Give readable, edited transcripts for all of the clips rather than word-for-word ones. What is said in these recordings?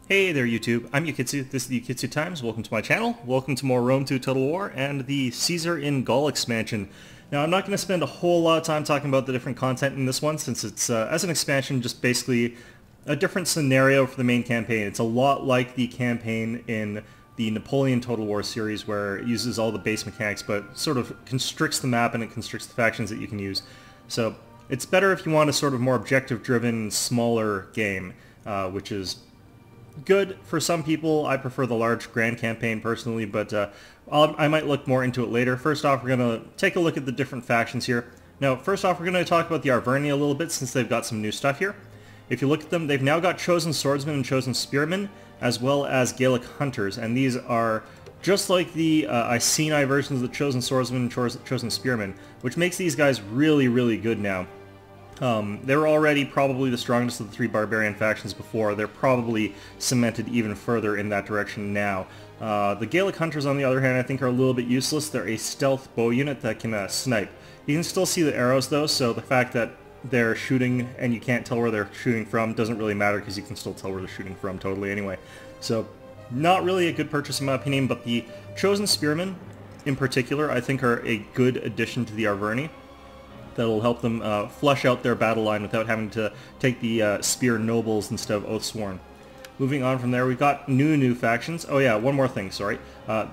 Hey there YouTube, I'm Yukitsu, this is the Yukitsu Times, welcome to my channel, welcome to more Rome 2 Total War and the Caesar in Gaul expansion. Now I'm not going to spend a whole lot of time talking about the different content in this one since it's, as an expansion, just basically a different scenario for the main campaign. It's a lot like the campaign in the Napoleon Total War series where it uses all the base mechanics but sort of constricts the map and it constricts the factions that you can use. So it's better if you want a sort of more objective-driven, smaller game, which is good for some people. I prefer the large grand campaign personally, but I might look more into it later. First off, we're going to take a look at the different factions here. Now, first off, we're going to talk about the Arverni a little bit since they've got some new stuff here. If you look at them, they've now got chosen swordsmen and chosen spearmen, as well as Gaelic hunters, and these are just like the Iceni versions of the chosen swordsmen and chosen spearmen, which makes these guys really, really good now. They were already probably the strongest of the three barbarian factions before. They're probably cemented even further in that direction now. The Gaelic Hunters, on the other hand, I think are a little bit useless. They're a stealth bow unit that can snipe. You can still see the arrows though, so the fact that they're shooting and you can't tell where they're shooting from doesn't really matter because you can still tell where they're shooting from totally anyway. So not really a good purchase in my opinion, but the chosen spearmen in particular I think are a good addition to the Arverni. That'll help them flush out their battle line without having to take the spear nobles instead of Oathsworn. Moving on from there, we've got new factions. Oh yeah, one more thing, sorry.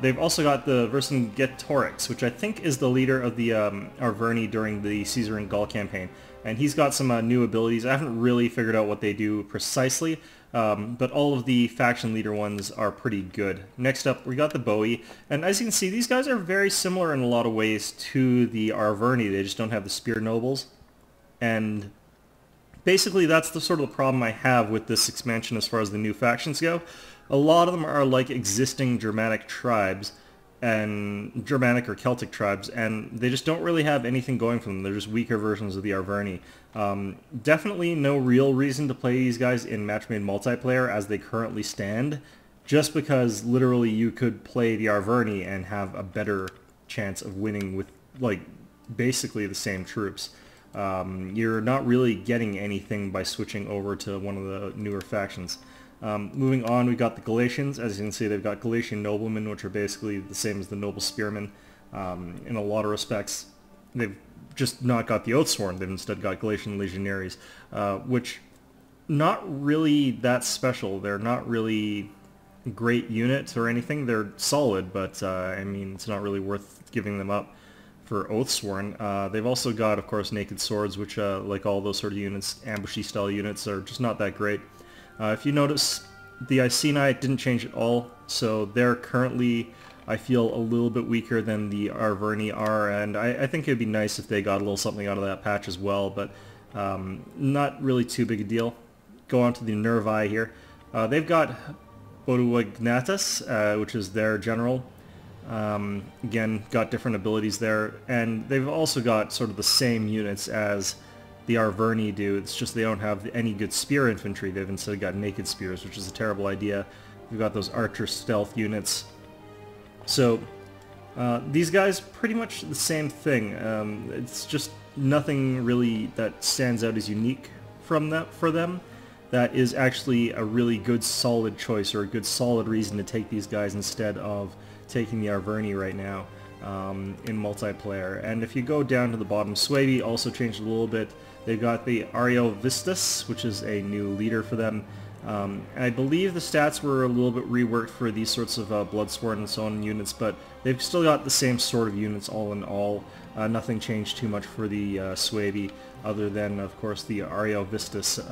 They've also got the Vercingetorix, which I think is the leader of the Arverni during the Caesar and Gaul campaign. And he's got some new abilities. I haven't really figured out what they do precisely, but all of the faction leader ones are pretty good. Next up, we got the Bowie, and as you can see, these guys are very similar in a lot of ways to the Arverni. They just don't have the spear nobles, and basically that's the sort of the problem I have with this expansion as far as the new factions go. A lot of them are like existing Germanic tribes, and Germanic or Celtic tribes, and they just don't really have anything going for them. They're just weaker versions of the Arverni. Definitely no real reason to play these guys in match-made multiplayer as they currently stand, just because literally you could play the Arverni and have a better chance of winning with like basically the same troops. You're not really getting anything by switching over to one of the newer factions. Moving on, we've got the Galatians. As you can see, they've got Galatian noblemen, which are basically the same as the noble spearmen. In a lot of respects, they've just not got the Oathsworn. They've instead got Galatian legionaries, which not really that special. They're not really great units or anything. They're solid, but I mean, it's not really worth giving them up for Oathsworn. They've also got, of course, naked swords, which, like all those sort of units, ambushy style units, are just not that great. If you notice, the Iceni didn't change at all, so they're currently, I feel, a little bit weaker than the Arverni are, and I think it would be nice if they got a little something out of that patch as well, but not really too big a deal. Go on to the Nervi here. They've got Boduignatus, which is their general. Again, got different abilities there, and they've also got sort of the same units as the Arverni do. It's just they don't have any good spear infantry. They've instead got naked spears, which is a terrible idea. We've got those archer stealth units. So these guys, pretty much the same thing. It's just nothing really that stands out as unique from that for them. That is actually a really good solid choice, or a good solid reason to take these guys instead of taking the Arverni right now in multiplayer. And if you go down to the bottom, Suebi also changed a little bit. They've got the Ariovistus, which is a new leader for them. I believe the stats were a little bit reworked for these sorts of Bloodsworn and so on units, but they've still got the same sort of units all in all. Nothing changed too much for the Suebi, other than, of course, the Ariovistus,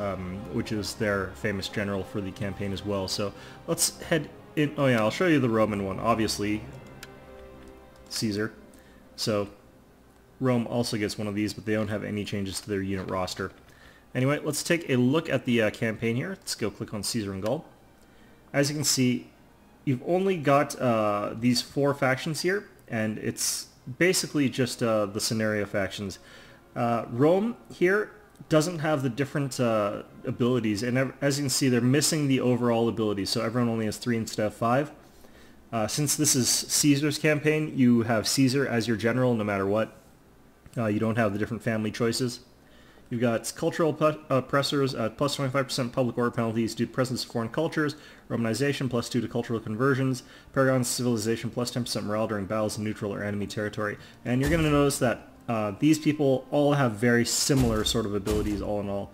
which is their famous general for the campaign as well. So let's head in. Oh yeah, I'll show you the Roman one, obviously. Caesar. So Rome also gets one of these, but they don't have any changes to their unit roster. Anyway, let's take a look at the campaign here. Let's go click on Caesar and Gaul. As you can see, you've only got these four factions here, and it's basically just the scenario factions. Rome here doesn't have the different abilities, and as you can see, they're missing the overall abilities, so everyone only has 3 instead of 5. Since this is Caesar's campaign, you have Caesar as your general no matter what. You don't have the different family choices. You've got cultural oppressors at plus 25% public order penalties due to presence of foreign cultures, Romanization plus 2 to cultural conversions, Paragon civilization plus 10% morale during battles in neutral or enemy territory. And you're going to notice that these people all have very similar sort of abilities all in all.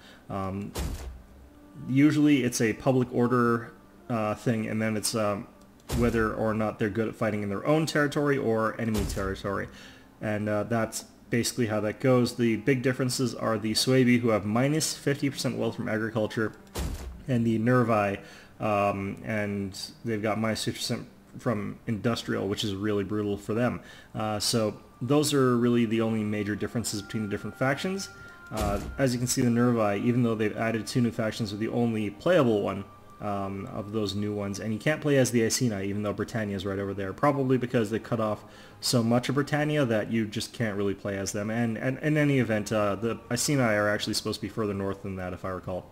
Usually it's a public order thing, and then it's whether or not they're good at fighting in their own territory or enemy territory. And that's basically how that goes. The big differences are the Suebi, who have minus 50% wealth from agriculture, and the Nervi, and they've got minus 50% from industrial, which is really brutal for them. So those are really the only major differences between the different factions. As you can see, the Nervi, even though they've added 2 new factions, are the only playable one of those new ones, and you can't play as the Iceni, even though Britannia is right over there, probably because they cut off so much of Britannia that you just can't really play as them. And in any event, the Iceni are actually supposed to be further north than that, if I recall.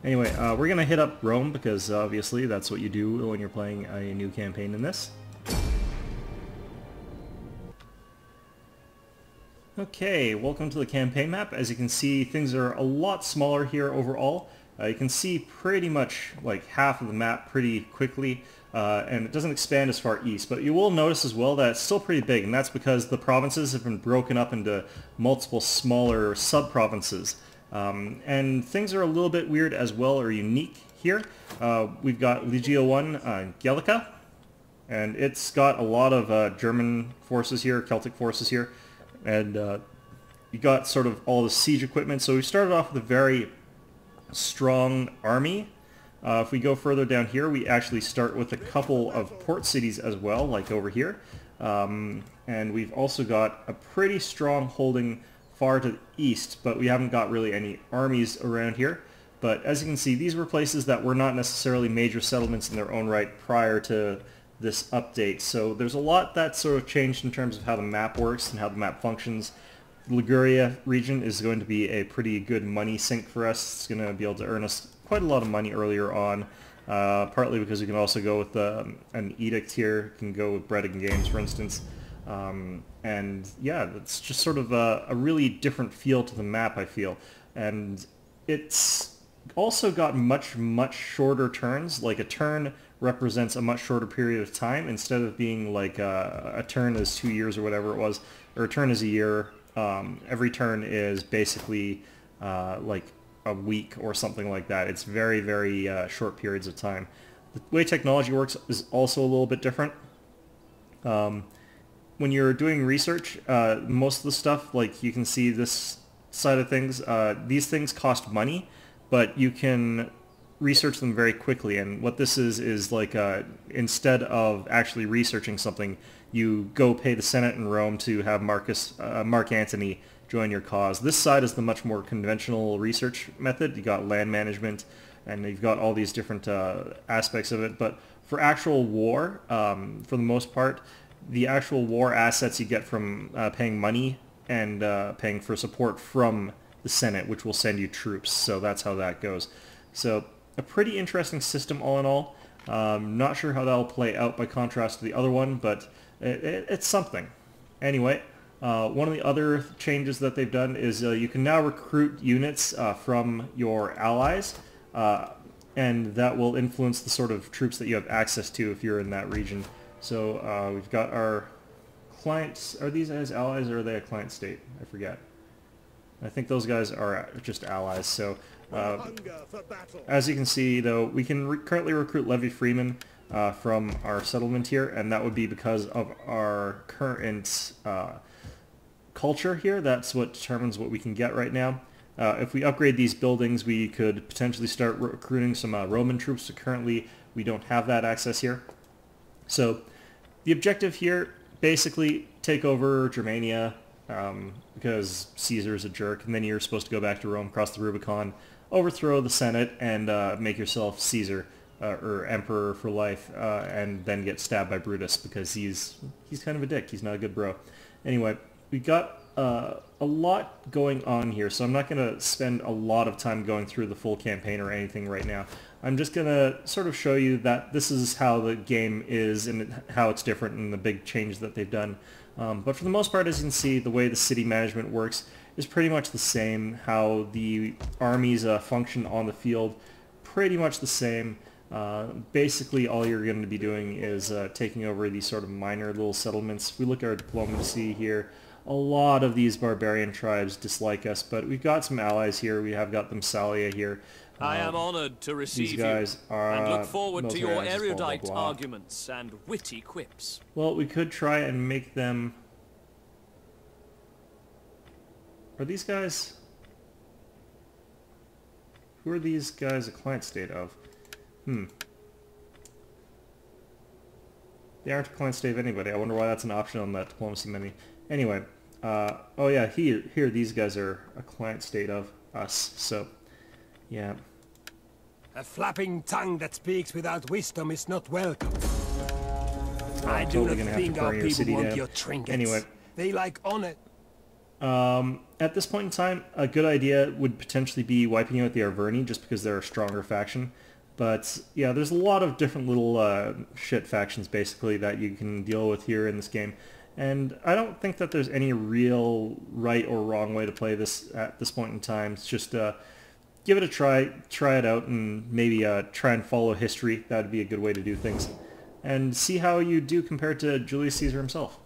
Anyway, we're going to hit up Rome, because obviously that's what you do when you're playing a new campaign in this. Okay, welcome to the campaign map. As you can see, things are a lot smaller here overall. You can see pretty much like half of the map pretty quickly, and it doesn't expand as far east, but you will notice as well that it's still pretty big, and that's because the provinces have been broken up into multiple smaller sub-provinces. And things are a little bit weird as well, or unique here. We've got Legio 1 Gallica, and it's got a lot of German forces here, Celtic forces here, and you got sort of all the siege equipment. So we started off with a very strong army. If we go further down here, we actually start with a couple of port cities as well, like over here. And we've also got a pretty strong holding far to the east, but we haven't got really any armies around here. But as you can see, these were places that were not necessarily major settlements in their own right prior to this update. So there's a lot that sort of changed in terms of how the map works and how the map functions. Liguria region is going to be a pretty good money sink for us. It's going to be able to earn us quite a lot of money earlier on, partly because we can also go with an edict here. We can go with bread and games, for instance. And yeah, it's just sort of a really different feel to the map, I feel. And it's also got much shorter turns. Like a turn represents a much shorter period of time, instead of being like a turn is 2 years or whatever it was, or a turn is a year. Every turn is basically like a week or something like that. It's very short periods of time. The way technology works is also a little bit different. When you're doing research, most of the stuff, like you can see this side of things, these things cost money, but you can research them very quickly. And what this is like, instead of actually researching something, you go pay the Senate in Rome to have Mark Antony join your cause. This side is the much more conventional research method. You got land management, and you've got all these different aspects of it. But for actual war, for the most part, the actual war assets you get from paying money and paying for support from the Senate, which will send you troops. So that's how that goes. So a pretty interesting system all in all. Not sure how that'll play out by contrast to the other one, but it's something. Anyway, one of the other changes that they've done is you can now recruit units from your allies, and that will influence the sort of troops that you have access to if you're in that region. So we've got our clients. Are these guys allies, or are they a client state? I forget. I think those guys are just allies. So as you can see, though, we can currently recruit levy freemen from our settlement here, and that would be because of our current culture here. That's what determines what we can get right now. If we upgrade these buildings, we could potentially start recruiting some Roman troops, so currently we don't have that access here. So the objective here, basically take over Germania, because Caesar's a jerk, and then you're supposed to go back to Rome, cross the Rubicon, overthrow the Senate, and make yourself Caesar, or Emperor for life, and then get stabbed by Brutus, because he's kind of a dick. He's not a good bro. Anyway, we got a lot going on here, so I'm not going to spend a lot of time going through the full campaign or anything right now. I'm just going to sort of show you that this is how the game is and how it's different and the big change that they've done. But for the most part, as you can see, the way the city management works is pretty much the same. How the armies function on the field, pretty much the same. Basically all you're going to be doing is taking over these sort of minor little settlements. We look at our diplomacy here. A lot of these barbarian tribes dislike us, but we've got some allies here. We have got them Salia here. I am honored to receive these guys you are, and look forward to your military erudite blah, blah, blah. arguments and witty quips. Well, we could try and make them... Are these guys... Who are these guys a client state of? They aren't a client state of anybody. I wonder why that's an option on that diplomacy menu. Anyway, oh yeah, here these guys are a client state of us, so, yeah. A flapping tongue that speaks without wisdom is not welcome. I do totally not gonna think our people want your trinkets. Anyway. They like honor. At this point in time, a good idea would potentially be wiping out the Arverni, just because they're a stronger faction. But yeah, there's a lot of different little shit factions basically that you can deal with here in this game. And I don't think that there's any real right or wrong way to play this at this point in time. It's just give it a try it out, and maybe try and follow history. That would be a good way to do things. And see how you do compared to Julius Caesar himself.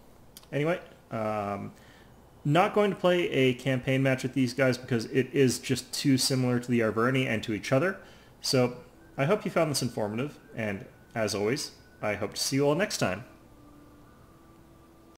Anyway, not going to play a campaign match with these guys because it is just too similar to the Arverni and to each other. So I hope you found this informative, and as always, I hope to see you all next time.